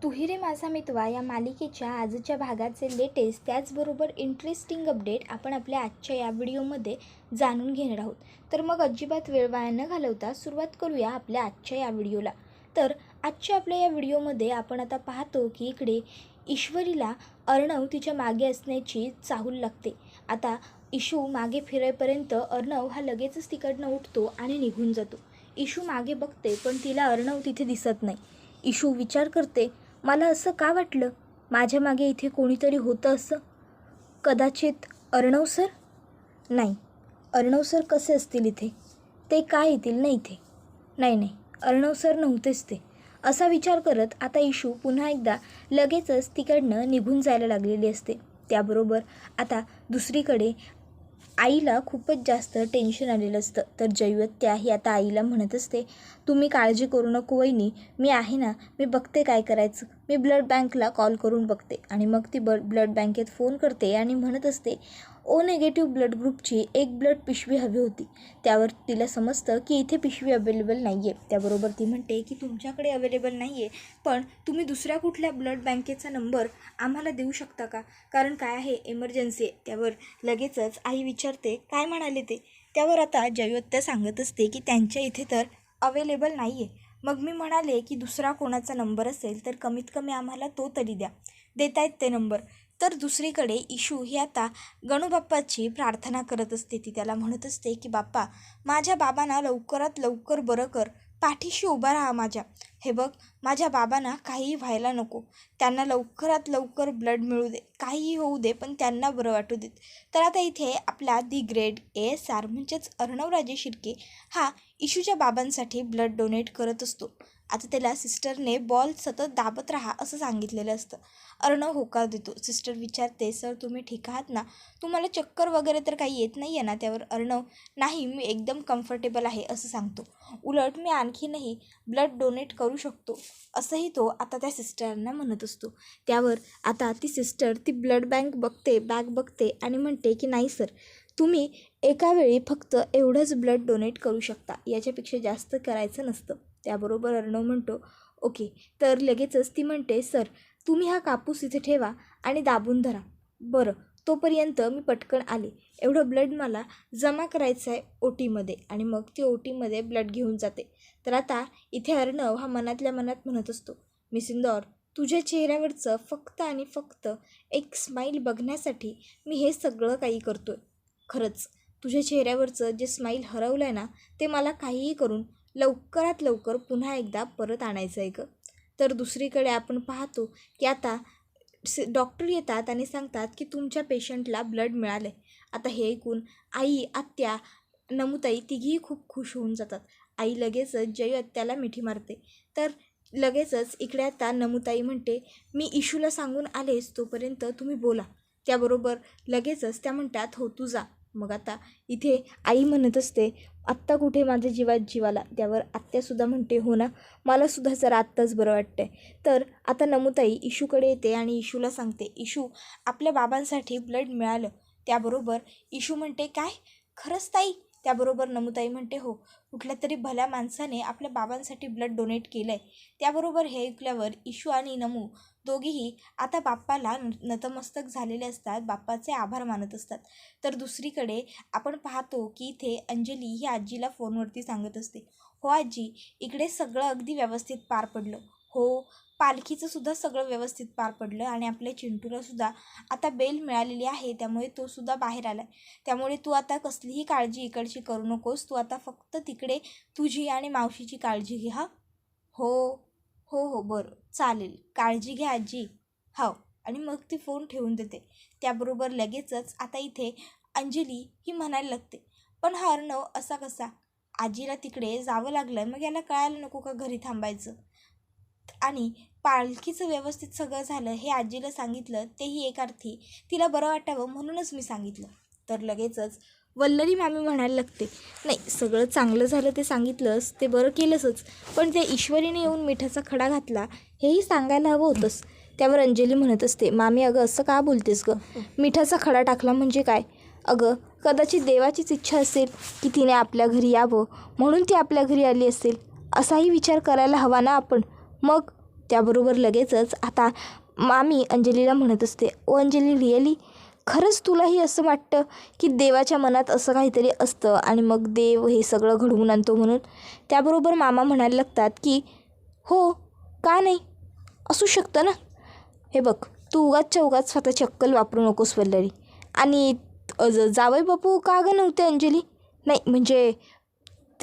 तू ही रे माझा मितवा या मालिकेच्या आजच्या भागाचे लेटेस्ट त्याचबरोबर इंटरेस्टिंग अपडेट आपण आपल्या आजच्या या व्हिडिओमध्ये जाणून घेणार आहोत. तर मग अजिबात वेळ वाया न घालवता सुरुवात करूया आपल्या आजच्या या व्हिडिओला. तर आजच्या आपल्या या व्हिडिओमध्ये आपण आता पाहतो की इकडे ईश्वरीला अर्णव तिच्या मागे असण्याची चाहूल लागते. आता इशू मागे फिरेपर्यंत अर्णव हा लगेचच तिकडनं उठतो आणि निघून जातो. इशू मागे बघते पण तिला अर्णव तिथे दिसत नाही. इशू विचार करते, मला असं का वाटलं माझ्या मागे इथे कोणीतरी होतं असं. कदाचित अर्णव सर? नाही, अर्णव सर कसे असतील इथे? ते काय येतील ना इथे? नाही, अर्णव सर नव्हतेच ते. असा विचार करत आता इशू पुन्हा एकदा लगेचच तिकडनं निघून जायला लागलेली असते. त्याबरोबर आता दुसरीकडे आईला खूपच जास्त टेन्शन आलेलं असतं. तर जयवत्या ही आता आईला म्हणत असते, तुम्ही काळजी करू नको वहिनी, मी आहे ना, मी बघते काय करायचं. मी ब्लड बँकला कॉल करून बघते. आणि मग ती ब्लड बँकेत फोन करते आणि म्हणत असते, ओ नेगेटिव्ह ब्लड ग्रुपची एक ब्लड पिशवी हवी होती. त्यावर तिला समजतं की इथे पिशवी अवेलेबल नाही आहे. त्याबरोबर ती म्हणते की तुमच्याकडे अवेलेबल नाही आहे, पण तुम्ही दुसऱ्या कुठल्या ब्लड बँकेचा नंबर आम्हाला देऊ शकता का? कारण काय आहे, एमर्जन्सी आहे. त्यावर लगेचच आई विचारते, काय म्हणाले ते? त्यावर आता जयवत्या सांगत असते की त्यांच्या इथे तर अवेलेबल नाही आहे. मग मी म्हणाले की दुसरा कोणाचा नंबर असेल तर कमीत कमी आम्हाला तो तरी द्या. देतायत ते नंबर. तर दुसरीकडे इशू ही आता गणूबाप्पाची प्रार्थना करत असते. ती त्याला म्हणत असते की बाप्पा, माझ्या बाबांना लवकरात लवकर बरं कर, पाठीशी उभा राहा माझ्या. हे बघ, माझ्या बाबांना काहीही व्हायला नको, त्यांना लवकरात लवकर ब्लड मिळू दे, काहीही होऊ दे, पण त्यांना बरं वाटू देत. तर आता इथे आपला दी ग्रेट ASR म्हणजेच अर्णवराजे शिर्के हा इशूच्या बाबांसाठी ब्लड डोनेट करत असतो. आता त्याला सिस्टरने बॉल सतत दाबत राहा असं सांगितलेलं असतं. अर्णव होकार देतो. सिस्टर विचारते, सर तुम्ही ठीक आहात ना? तुम्हाला चक्कर वगैरे तर काही येत नाही आहे ना? त्यावर अर्णव, नाही, मी एकदम कम्फर्टेबल आहे असं सांगतो. उलट मी आणखीनही ब्लड डोनेट करू शकतो असंही तो आता त्या सिस्टरना म्हणत असतो. त्यावर आता ती सिस्टर ती ब्लड बॅग बघते आणि म्हणते की नाही सर, तुम्ही एका वेळी फक्त एवढंच ब्लड डोनेट करू शकता, याच्यापेक्षा जास्त करायचं नसतं. त्याबरोबर अर्णव म्हणतो, ओके. तर लगेचच ती म्हणते, सर तुम्ही हा कापूस इथे ठेवा आणि दाबून धरा. बरं, तोपर्यंत मी पटकन आले. एवढं ब्लड मला जमा करायचं आहे OTमध्ये. आणि मग ती OTमध्ये ब्लड घेऊन जाते. तर आता इथे अर्णव हा मनातल्या मनात म्हणत असतो, मिस इंदौर, तुझ्या चेहऱ्यावरचं फक्त आणि फक्त एक स्माईल बघण्यासाठी मी हे सगळं काही करतो आहे. खरंच तुझ्या चेहऱ्यावरचं जे स्माईल हरवलं आहे ना, ते मला काहीही करून लवकरात लवकर पुन्हा एकदा परत आणायचं आहे गं. तर दुसरीकडे आपण पाहतो की आता डॉक्टर येतात आणि सांगतात की तुमच्या पेशंटला ब्लड मिळालं आहे. आता हे ऐकून आई, आत्या, नमुताई तिघीही खूप खुश होऊन जातात. आई लगेचच जयवत्याला मिठी मारते. तर लगेचच इकडे आता नमुताई म्हणते, मी इशूला सांगून आलेच, तोपर्यंत तुम्ही बोला. त्याबरोबर लगेचच त्या म्हणतात, हो तू जा. मग आता इथे आई म्हणत असते, आत्ता कुठे माझ्या जीवात जीवाला. त्यावर आत्यासुद्धा म्हणते, हो ना, मलासुद्धा जरा आत्ताच बरं वाटतं आहे. तर आता नमुताई इशूकडे येते आणि इशूला सांगते, इशू, आपल्या बाबांसाठी ब्लड मिळालं. त्याबरोबर इशू म्हणते, काय खरंच ताई? त्याबरोबर नमुताई म्हणते, हो, कुठल्या तरी भल्या माणसाने आपल्या बाबांसाठी ब्लड डोनेट केलं आहे. त्याबरोबर हे ऐकल्यावर इशू आणि नमू दोघीही आता बाप्पाला नतमस्तक झालेले असतात, बाप्पाचे आभार मानत असतात. तर दुसरीकडे आपण पाहतो की इथे अंजली ही आजीला फोनवरती सांगत असते, हो आजी, इकडे सगळं अगदी व्यवस्थित पार पडलं. हो, पालखीचंसुद्धा सगळं व्यवस्थित पार पडलं आणि आपल्या चिंटूलासुद्धा आता बेल मिळालेली आहे, त्यामुळे तोसुद्धा बाहेर आला आहे. त्यामुळे तू आता कसलीही काळजी इकडची करू नकोस, तू आता फक्त तिकडे तुझी आणि मावशीची काळजी घे. हा, हो, बरं, चालेल, काळजी घ्या आजी. हो. आणि मग ती फोन ठेवून देते. त्याबरोबर लगेचच आता इथे अंजली ही म्हणायला लागते, पण हा अर्णव असा कसा? आजीला तिकडे जावं लागलं, मग याला कळायला नको का घरी थांबायचं? आणि पालखीचं व्यवस्थित सगळं झालं हे आजीला सांगितलं, तेही एक अर्थी तिला बरं वाटावं म्हणूनच मी सांगितलं. तर लगेचच वल्लरी मामी म्हणायला लागते, नाही, सगळं चांगलं झालं ते सांगितलंस, ते बरं केलंसच, पण ते ईश्वरीने येऊन मिठाचा खडा घातला हेही सांगायला हवं होतंस. त्यावर अंजली म्हणत असते, मामी अगं असं का बोलतेस गं? मिठाचा खडा टाकला म्हणजे काय? अगं कदाचित देवाचीच इच्छा असेल की तिने आपल्या घरी यावं, म्हणून ती आपल्या घरी आली असेल, असाही विचार करायला हवा ना आपण. मग त्याबरोबर लगेचच आता मामी अंजलीला म्हणत असते, ओ अंजली, रिअली खरंच तुलाही असं वाटतं की देवाच्या मनात असं काहीतरी असतं आणि मग देव हे सगळं घडवून आणतो म्हणून? त्याबरोबर मामा म्हणायला लागतात की हो, का नाही, असू शकतं ना. हे बघ, तू उगाच स्वतःची अक्कल वापरू नकोस वल्लरी. आणि जावई बापू का गं नव्हते अंजली? नाही म्हणजे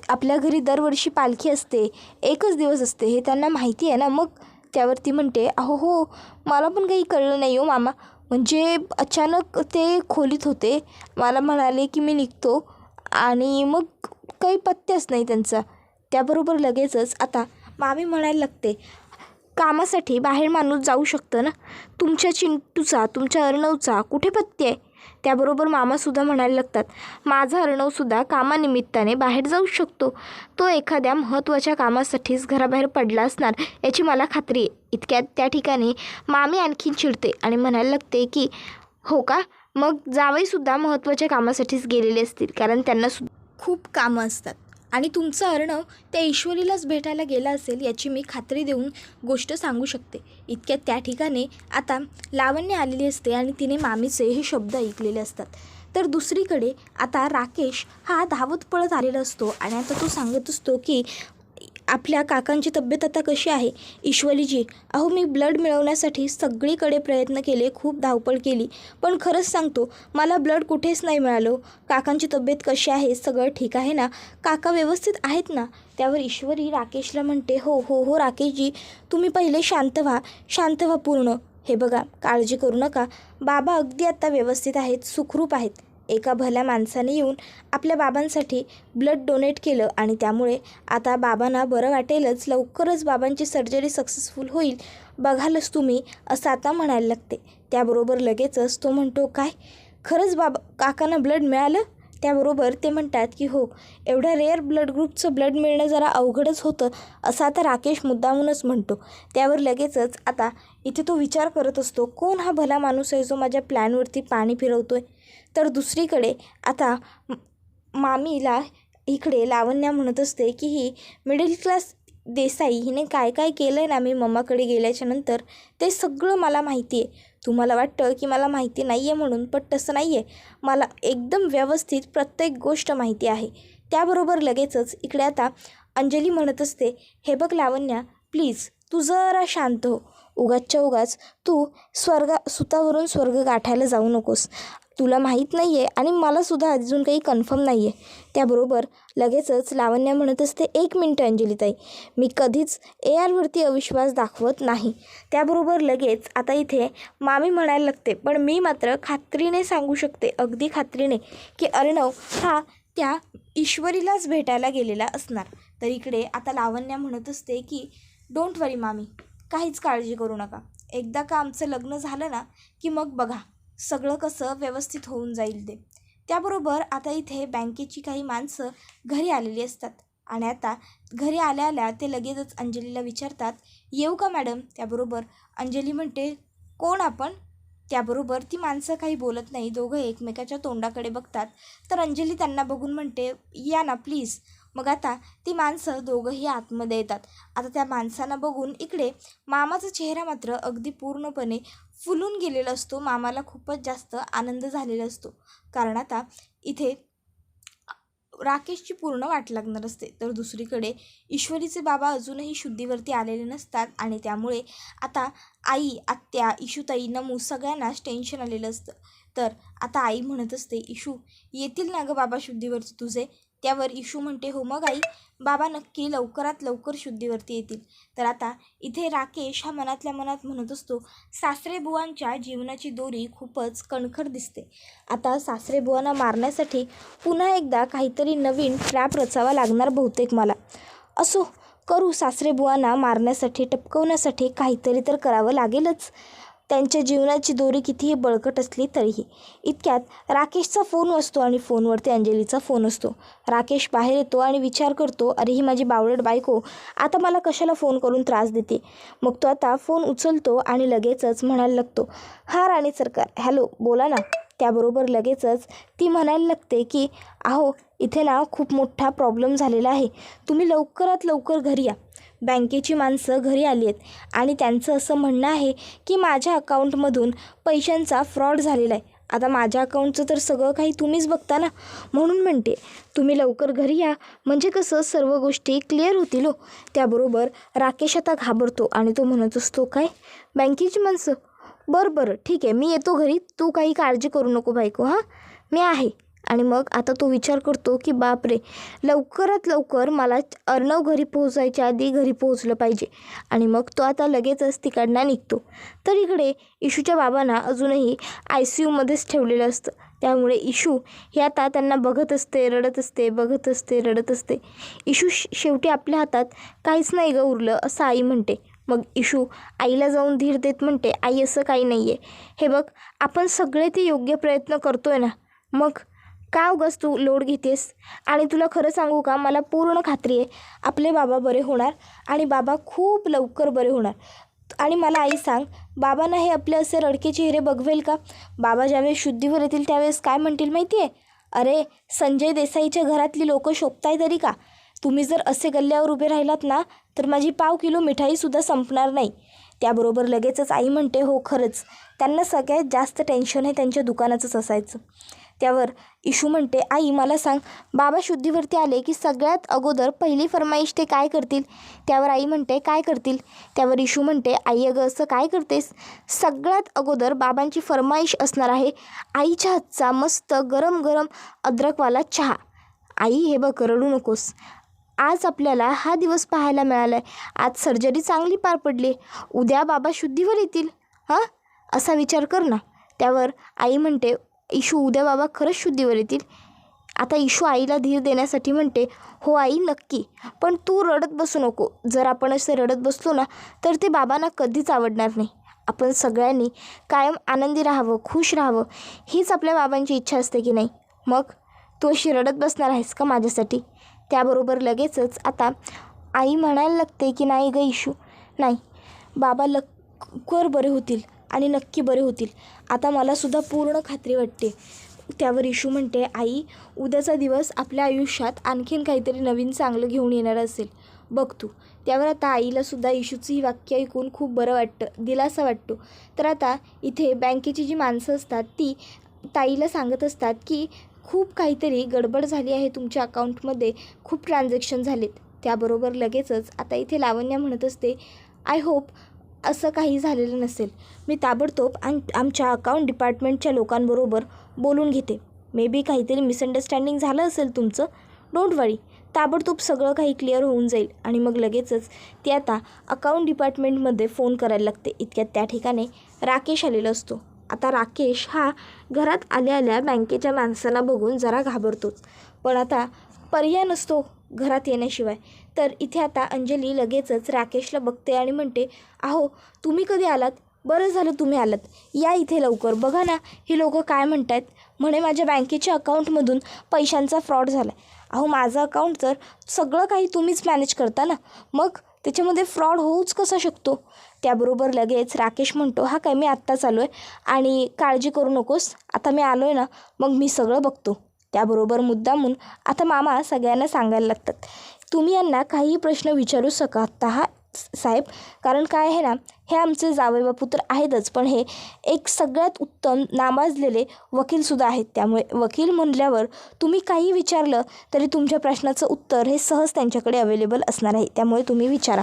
आपल्या घरी दरवर्षी पालखी असते, एकच दिवस असते, हे त्यांना माहिती आहे ना. मग त्यावरती म्हणते, अहो हो, मला पण काही कळलं नाही हो मामा. म्हणजे अचानक ते खोलीत होते, मला म्हणाले की मी निघतो आणि मग काही पत्त्याच नाही त्यांचा. त्याबरोबर लगेचच आता मामी म्हणायला लागते, कामासाठी बाहेर माणूस जाऊ शकतं ना. तुमच्या चिंटूचा, तुमच्या अर्णवचा कुठे पत्ते आहे? त्याबरोबर मामासुद्धा म्हणायला लागतात, माझा अर्णवसुद्धा कामानिमित्ताने बाहेर जाऊ शकतो. तो एखाद्या महत्त्वाच्या कामासाठीच घराबाहेर पडला असणार याची मला खात्री आहे. इतक्यात त्या ठिकाणी मामी आणखीन चिडते आणि म्हणायला लागते की हो का, मग जावईसुद्धा महत्त्वाच्या कामासाठीच गेलेले असतील, कारण त्यांना खूप कामं असतात. आणि तुमचं अर्णव त्या ईश्वरीलाच भेटायला गेला असेल याची मी खात्री देऊन गोष्ट सांगू शकते. इतक्यात त्या ठिकाणी आता लावण्य आलेली असते आणि तिने मामीचे हे शब्द ऐकलेले असतात. तर दुसरीकडे आता राकेश हा धावत पळत आलेला असतो आणि आता तो सांगत असतो की आपल्या काकांची तब्येत आता कशी आहे? ईश्वरीजी, अहो मी ब्लड मिळवण्यासाठी सगळीकडे प्रयत्न केले, खूप धावपळ केली, पण खरंच सांगतो मला ब्लड कुठेच नाही मिळालं. काकांची तब्येत कशी आहे? सगळं ठीक आहे ना? काका व्यवस्थित आहेत ना? त्यावर ईश्वरी राकेशला म्हणते, हो हो हो राकेशजी, तुम्ही पहिले शांत व्हा पूर्ण. हे बघा, काळजी करू नका, बाबा अगदी आता व्यवस्थित आहेत, सुखरूप आहेत. एका भल्या माणसाने येऊन आपल्या बाबांसाठी ब्लड डोनेट केलं आणि त्यामुळे आता बाबांना बरं वाटेलच, लवकरच बाबांची सर्जरी सक्सेसफुल होईल, बघालच तुम्ही, असं आता म्हणायला लागते. त्याबरोबर लगेचच तो म्हणतो, काय खरंच बाबा काकांना ब्लड मिळालं? त्याबरोबर ते म्हणतात की हो, एवढ्या रेअर ब्लड ग्रुपचं ब्लड मिळणं जरा अवघडच होतं, असं आता राकेश मुद्दामूनच म्हणतो. त्यावर लगेचच आता इथे तो विचार करत असतो, कोण हा भला माणूस आहे जो माझ्या प्लॅनवरती पाणी फिरवतोय? तर दुसरीकडे आता मामीला इकडे लावण्या म्हणत असते की ही मिडल क्लास देसाई हिने काय काय केलं आहे ना मी मम्माकडे गेल्याच्यानंतर, ते सगळं मला माहिती आहे. तुम्हाला वाटतं की मला माहिती नाही आहे म्हणून, पण तसं नाही आहे, मला एकदम व्यवस्थित प्रत्येक गोष्ट माहिती आहे. त्याबरोबर लगेचच इकडे आता अंजली म्हणत असते, हे बघ लावण्या, प्लीज तू जरा शांत हो. उगाच तू सुतावरून स्वर्ग गाठायला जाऊ नकोस. तुला माहीत नाही आहे आणि मलासुद्धा अजून काही कन्फर्म नाही आहे. त्याबरोबर लगेचच लावण्या म्हणत असते, एक मिनटं अंजलीताई, मी कधीच ARवरती अविश्वास दाखवत नाही. त्याबरोबर लगेच आता इथे मामी म्हणायला लागते, पण मी मात्र खात्रीने सांगू शकते, अगदी खात्रीने, की अर्णव हा त्या ईश्वरीलाच भेटायला गेलेला असणार. तर इकडे आता लावण्या म्हणत असते की डोंट वरी मामी, काहीच काळजी करू नका. एकदा का आमचं लग्न झालं ना की मग बघा सगळं कसं व्यवस्थित होऊन जाईल ते. त्याबरोबर आता इथे बँकेची काही माणसं घरी आलेली असतात आणि आता घरी आल्या ते लगेचच अंजलीला विचारतात, येऊ का मॅडम? त्याबरोबर अंजली म्हणते, कोण आपण? त्याबरोबर ती माणसं काही बोलत नाही, दोघं एकमेकाच्या तोंडाकडे बघतात. तर अंजली त्यांना बघून म्हणते, या ना प्लीज. मग आता ती माणसं दोघंही आतमध्ये येतात. आता त्या माणसांना बघून इकडे मामाचा चेहरा मात्र अगदी पूर्णपणे फुलून गेलेला असतो. मामाला खूपच जास्त आनंद झालेला असतो, कारण आता इथे राकेशची पूर्ण वाट लागणार असते. तर दुसरीकडे ईश्वरीचे बाबा अजूनही शुद्धीवरती आलेले नसतात आणि त्यामुळे आता आई, आत्या, इशूताई, नमू सगळ्यांनाच टेन्शन आलेलं असतं. तर आता आई म्हणत असते, इशू येतील ना गं बाबा शुद्धीवरती तुझे? त्यावर इशू म्हणते, हो मग आई, बाबा नक्की लवकरात लवकर शुद्धीवरती येतील. तर आता इथे राकेश हा मनातल्या मनात म्हणत असतो, सासरेबुवांच्या जीवनाची दोरी खूपच कणखर दिसते. आता सासरेबुवांना मारण्यासाठी पुन्हा एकदा काहीतरी नवीन ट्रॅप रचावा लागणार बहुतेक मला. असो, करू, सासरेबुवांना मारण्यासाठी, टपकवण्यासाठी काहीतरी तर करावं लागेलच, त्यांच्या जीवनाची दोरी कितीही बळकट असली तरीही. इतक्यात राकेशचा फोन वाजतो आणि फोनवरती अंजलीचा फोन असतो. राकेश बाहेर येतो आणि विचार करतो, अरे ही माझी बावळट बायको आता मला कशाला फोन करून त्रास देते. मग तो आता फोन उचलतो आणि लगेचच म्हणायला लागतो, हा राणी सरकार, हॅलो, बोला ना. त्याबरोबर लगेचच ती म्हणायला लागते की अहो इथे ना खूप मोठा प्रॉब्लेम झालेला आहे, तुम्ही लवकरात लवकर घरी या. बँकेची माणसं घरी आली आहेत आणि त्यांचं असं म्हणणं आहे की माझ्या अकाउंटमधून पैशांचा फ्रॉड झालेला आहे. आता माझ्या अकाउंटचं तर सगळं काही तुम्हीच बघता ना, म्हणून म्हणते तुम्ही लवकर घरी या, म्हणजे कसं सर्व गोष्टी क्लिअर होतील हो. त्याबरोबर राकेश आता घाबरतो आणि तो म्हणत असतो, काय बँकेची माणसं? बरं ठीक आहे, मी येतो घरी, तू काही काळजी करू नको बायको, हां मी आहे. आणि मग आता तो विचार करतो की बापरे, लवकरात लवकर मला अर्णव घरी पोहोचायच्या आधी घरी पोहोचलं पाहिजे. आणि मग तो आता लगेचच तिकडनं निघतो. तर इकडे इशूच्या बाबांना अजूनही ICUमध्येच ठेवलेलं असतं. त्यामुळे इशू हे आता त्यांना बघत असते, रडत असते, बघत असते, रडत असते. इशू शेवटी आपल्या हातात काहीच नाही गं उरलं असं आई म्हणते. मग इशू आईला जाऊन धीर देत म्हणते, आई असं काही नाही आहे, हे बघ आपण सगळे ते योग्य प्रयत्न करतो आहे ना, मग का उगाच तू लोड घेतेस. आणि तुला खरं सांगू का, मला पूर्ण खात्री आहे आपले बाबा बरे होणार आणि बाबा खूप लवकर बरे होणार. आणि मला आई सांग, बाबांना हे आपले असे रडके चेहरे बघवेल का? बाबा ज्यावेळेस शुद्धीवर येतील त्यावेळेस काय म्हणतील माहिती आहे? अरे संजय देसाईच्या घरातली लोकं शोभताय तरी का? तुम्ही जर असे गल्ल्यावर उभे राहिलात ना तर माझी पाव किलो मिठाईसुद्धा संपणार नाही. त्याबरोबर लगेचच आई म्हणते, हो खरंच त्यांना सगळ्यात जास्त टेन्शन हे त्यांच्या दुकानाचंच असायचं. त्यावर इशू म्हणते, आई मला सांग, बाबा शुद्धीवरती आले की सगळ्यात अगोदर पहिली फरमाईश ते काय करतील? त्यावर आई म्हणते, काय करतील? त्यावर इशू म्हणते, आई अगं असं काय करतेस? सगळ्यात अगोदर बाबांची फरमाईश असणार आहे आईच्या हातचा मस्त गरम गरम अद्रकवाला चहा. आई हे बघ, रडू नकोस, आज आपल्याला हा दिवस पाहायला मिळाला आहे. आज सर्जरी चांगली पार पडली, उद्या बाबा शुद्धीवर येतील, हां असा विचार कर ना. त्यावर आई म्हणते, इशू उद्या बाबा खरंच शुद्धीवर येतील? आता इशू आईला धीर देण्यासाठी म्हणते, हो आई नक्की, पण तू रडत बसू नको. जर आपण असे रडत बसलो ना तर ते बाबांना कधीच आवडणार नाही. आपण सगळ्यांनी कायम आनंदी राहावं, खुश राहावं, हीच आपल्या बाबांची इच्छा असते की नाही. मग तू अशी रडत बसणार आहेस का माझ्यासाठी? त्याबरोबर लगेचच आता आई म्हणायला लागते की नाही गं इशू, नाही, बाबा लवकर बरे होतील आणि नक्की बरे होतील, आता मलासुद्धा पूर्ण खात्री वाटते. त्यावर इशू म्हणते, आई उद्याचा दिवस आपल्या आयुष्यात आणखीन काहीतरी नवीन चांगलं घेऊन येणार असेल, बघ तू. त्यावर आता आईलासुद्धा इशूचं ही वाक्य ऐकून खूप बरं वाटतं, दिलासा वाटतो. तर आता इथे बँकेची जी माणसं असतात ती ताईला सांगत असतात की खूप काहीतरी गडबड झाली आहे तुमच्या अकाउंटमध्ये, खूप ट्रान्झॅक्शन झालेत. त्याबरोबर लगेचच आता इथे लावण्या म्हणत असते, आय होप असं काही झालेलं नसेल. मी ताबडतोब आमच्या अकाउंट डिपार्टमेंटच्या लोकांबरोबर बोलून घेते. मे बी काहीतरी मिसअंडरस्टँडिंग झालं असेल तुमचं, डोंट वरी, ताबडतोब सगळं काही क्लिअर होऊन जाईल. आणि मग लगेचच ती आता अकाउंट डिपार्टमेंटमध्ये फोन करायला लागते. इतक्यात त्या ठिकाणी राकेश आलेला असतो. आता राकेश हा घरात आल्या आल्या बँकेच्या माणसांना बघून जरा घाबरतोच, पण आता पर्याय नसतो घरात येण्याशिवाय. तर इथे आता अंजली लगेचच राकेशला बघते आणि म्हणते, अहो तुम्ही कधी आलात? बरं झालं तुम्ही आलात, या इथे लवकर, बघा ना ही लोकं काय म्हणत आहेत, म्हणे माझ्या बँकेच्या अकाउंटमधून पैशांचा फ्रॉड झाला आहे. अहो माझं अकाउंट तर सगळं काही तुम्हीच मॅनेज करता ना, मग त्याच्यामध्ये फ्रॉड होऊच कसा शकतो? त्याबरोबर लगेच राकेश म्हणतो, हा काय मी आत्ताच आलो आहे आणि काळजी करू नकोस, आता मी आलो आहे ना मग मी सगळं बघतो. त्याबरोबर मुद्दामून आता मामा सगळ्यांना सांगायला लागतात, तुम्ही यांना काहीही प्रश्न विचारू शकता साहेब, कारण काय आहे ना, हे आमचे जावई बापू तर आहेतच, पण हे एक सगळ्यात उत्तम नामाजलेले वकीलसुद्धा आहेत. त्यामुळे वकील म्हणल्यावर तुम्ही काही विचारलं तरी तुमच्या प्रश्नाचं उत्तर हे सहज त्यांच्याकडे अवेलेबल असणार आहे, त्यामुळे तुम्ही विचारा.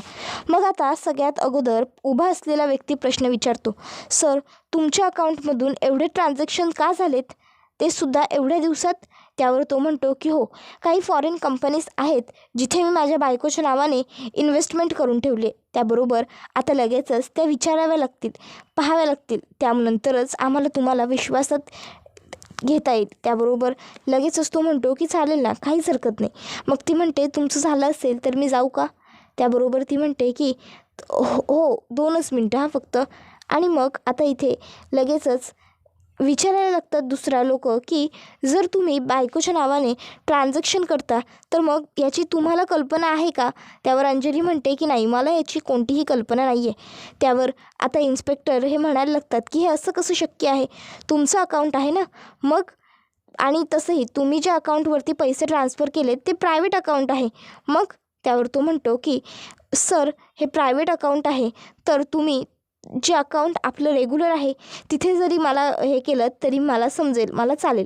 मग आता सगळ्यात अगोदर उभा असलेला व्यक्ती प्रश्न विचारतो, सर तुमच्या अकाउंटमधून एवढे ट्रान्झॅक्शन का झालेत, ते सुद्धा एवढ्या दिवसात? त्यावर तो म्हणतो की हो, काही फॉरेन कंपनीज आहेत जिथे मी माझ्या बायकोच्या नावाने इन्व्हेस्टमेंट करून ठेवली. त्याबरोबर आता लगेचच त्या विचाराव्या लागतील, पाहाव्या लागतील, त्यानंतरच आम्हाला तुम्हाला विश्वासात घेता येईल. त्याबरोबर लगेचच तो म्हणतो की चालेल ना, काहीच हरकत नाही. मग ती म्हणते, तुमचं झालं असेल तर मी जाऊ का? त्याबरोबर ती म्हणते की हो 2च मिनटं हां फक्त. आणि मग आता इथे लगेचच विचारायला लागतात दुसरा लोक की जर तुम्ही बायकोच्या नावाने ट्रान्झॅक्शन करता तर मग याची तुम्हाला कल्पना आहे का? त्यावर अंजली म्हणते की नाही, मला याची कोणतीही कल्पना नाही आहे. त्यावर आता इन्स्पेक्टर हे म्हणायला लागतात की हे असं कसं शक्य आहे, तुमचं अकाउंट आहे ना, मग आणि तसंही तुम्ही ज्या अकाउंटवरती पैसे ट्रान्सफर केले ते प्रायव्हेट अकाउंट आहे, मग त्यावर तो म्हणतो की सर हे प्रायव्हेट अकाउंट आहे, तर तुम्ही जे अकाउंट आपलं रेग्युलर आहे तिथे जरी मला हे केलं तरी मला समजेल, मला चालेल.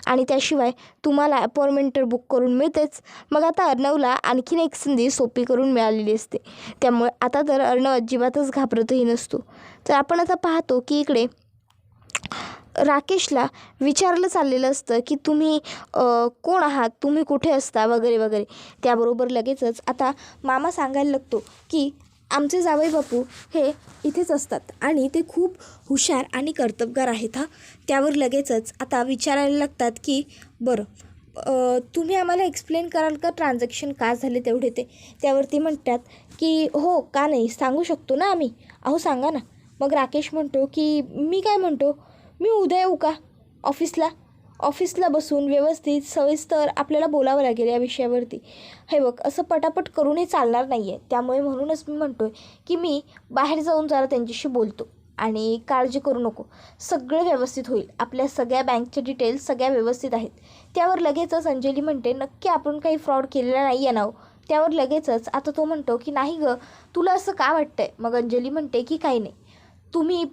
आणि त्याशिवाय तुम्हाला अपॉइंटमेंट तर बुक करून मिळतेच. मग आता अर्णवला आणखीन एक संधी सोपी करून मिळालेली असते. त्यामुळे आता तर अर्णव अजिबातच घाबरतही नसतो. तर आपण आता पाहतो की इकडे राकेशला विचारलं चाललेलं असतं की तुम्ही कोण आहात, तुम्ही कुठे असता वगैरे वगैरे. त्याबरोबर लगेचच आता मामा सांगायला लागतो की आमचे जावई बापू हे इथेच असतात आणि ते खूप हुशार आणि कर्तबगार आहेत हां. त्यावर लगेचच आता विचारायला लागतात की बरं तुम्ही आम्हाला एक्सप्लेन कराल का ट्रान्झॅक्शन का झाले तेवढे ते. त्यावरती म्हणतात की हो का नाही, सांगू शकतो ना आम्ही. अहो सांगा ना. मग राकेश म्हणतो की मी काय म्हणतो, मी उद्या येऊ का ऑफिसला बसून व्यवस्थित सविस्तर आपल्याला बोलावं लागेल या विषयावरती. हे बघ असं पटापट करून हे चालणार नाही आहे. त्यामुळे म्हणूनच मी म्हणतो आहे की मी बाहेर जाऊन जरा त्यांच्याशी बोलतो आणि काळजी करू नको, सगळं व्यवस्थित होईल. आपल्या सगळ्या बँकच्या डिटेल्स सगळ्या व्यवस्थित आहेत. त्यावर लगेचच अंजली म्हणते नक्की आपण काही फ्रॉड केलेला नाही आहे ना. त्यावर लगेचच आता तो म्हणतो की नाही गं, तुला असं का वाटतं आहे. मग अंजली म्हणते की काही नाही, तुम्ही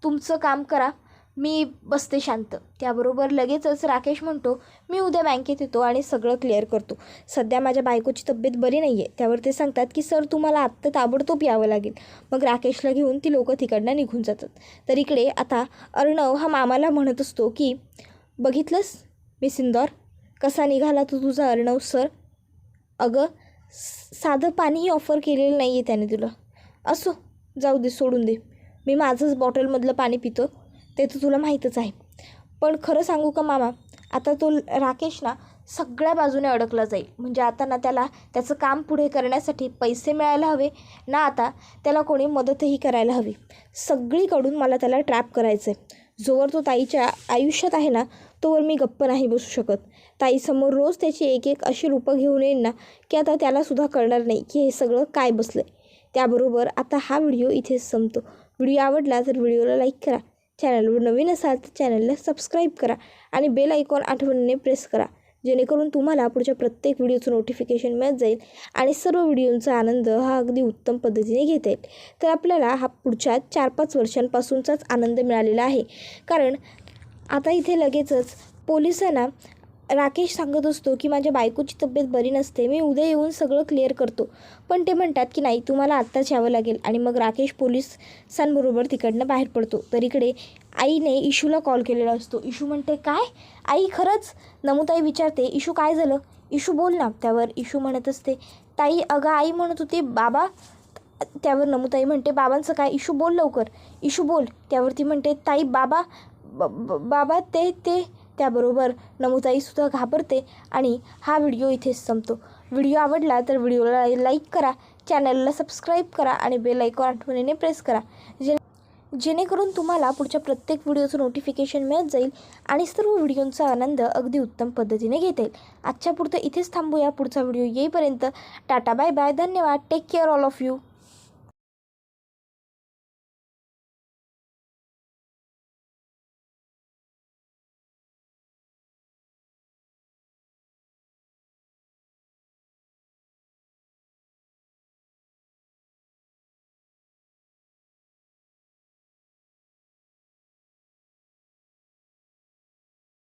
तुमचं काम करा, मी बसते शांत. त्याबरोबर लगेचच राकेश म्हणतो मी उद्या बँकेत येतो आणि सगळं क्लिअर करतो. सध्या माझ्या बायकोची तब्येत बरी नाही आहे. त्यावर ते सांगतात की सर तुम्हाला आत्ता ताबडतोब यावं लागेल. मग राकेशला घेऊन ती लोकं तिकडनं निघून जातात. तर इकडे आता अर्णव हा मामाला म्हणत असतो की बघितलंस मी सिंदौर कसा निघाला तो तुझा अर्णव सर. अगं साधं पाणीही ऑफर केलेलं नाही आहे त्याने तुला. असो जाऊ दे, सोडून दे, मी माझंच बॉटलमधलं पाणी पितो, ते तर तुला माहीतच आहे. पण खरं सांगू का मामा, आता तो राकेश ना सगळ्या बाजूने अडकला जाईल. म्हणजे आता ना त्याला त्याचं काम पुढे करण्यासाठी पैसे मिळायला हवे ना, आता त्याला कोणी मदतही करायला हवी. सगळीकडून मला त्याला ट्रॅप करायचं आहे. जोवर तो ताईच्या आयुष्यात आहे ना तोवर मी गप्प नाही बसू शकत. ताईसमोर रोज त्याची एक एक अशी रूपं घेऊन येईन ना की आता त्यालासुद्धा कळणार नाही की हे सगळं काय बसलं आहे. त्याबरोबर आता हा व्हिडिओ इथेच संपतो. व्हिडिओ आवडला तर व्हिडिओला लाईक करा, चॅनलवर नवीन असाल तर चॅनलला सबस्क्राईब करा आणि बेल आयकॉन आठवणीने प्रेस करा, जेणेकरून तुम्हाला पुढच्या प्रत्येक व्हिडिओचं नोटिफिकेशन मिळत जाईल आणि सर्व व्हिडिओंचा आनंद हा अगदी उत्तम पद्धतीने घेता येईल. तर आपल्याला हा पुढच्या 4-5 वर्षांपासूनचाच आनंद मिळालेला आहे. कारण आता इथे लगेचच पोलिसांना राकेश सांगत असतो की माझ्या बायकोची तब्येत बरी नसते, मी उद्या येऊन सगळं क्लिअर करतो. पण ते म्हणतात की नाही तुम्हाला आत्ताच यावं लागेल. आणि मग राकेश पोलिसांबरोबर तिकडनं बाहेर पडतो. तर इकडे आईने इशूला कॉल केलेला असतो. इशू म्हणते काय आई खरंच. नमुताई विचारते इशू काय झालं, इशू बोल ना. त्यावर इशू म्हणत असते ताई अगं आई म्हणत होती बाबा. त्यावर नमुताई म्हणते बाबांचं काय, इशू बोल लवकर, इशू बोल. त्यावरती म्हणते ताई बाबा बाबा ते त्याबरोबर नमुताईसुद्धा घाबरते आणि हा व्हिडिओ इथेच संपतो. व्हिडिओ आवडला तर व्हिडिओला लाईक करा, चॅनलला सबस्क्राईब करा आणि बेल आयकॉन आठवणीने प्रेस करा, जेणेकरून तुम्हाला पुढच्या प्रत्येक व्हिडिओचं नोटिफिकेशन मिळत जाईल आणि सर्व व्हिडिओंचा आनंद अगदी उत्तम पद्धतीने घेता येईल. आजच्या पुरतं इथेच थांबूया. पुढचा व्हिडिओ येईपर्यंत टाटा बाय बाय, धन्यवाद, take care all of you.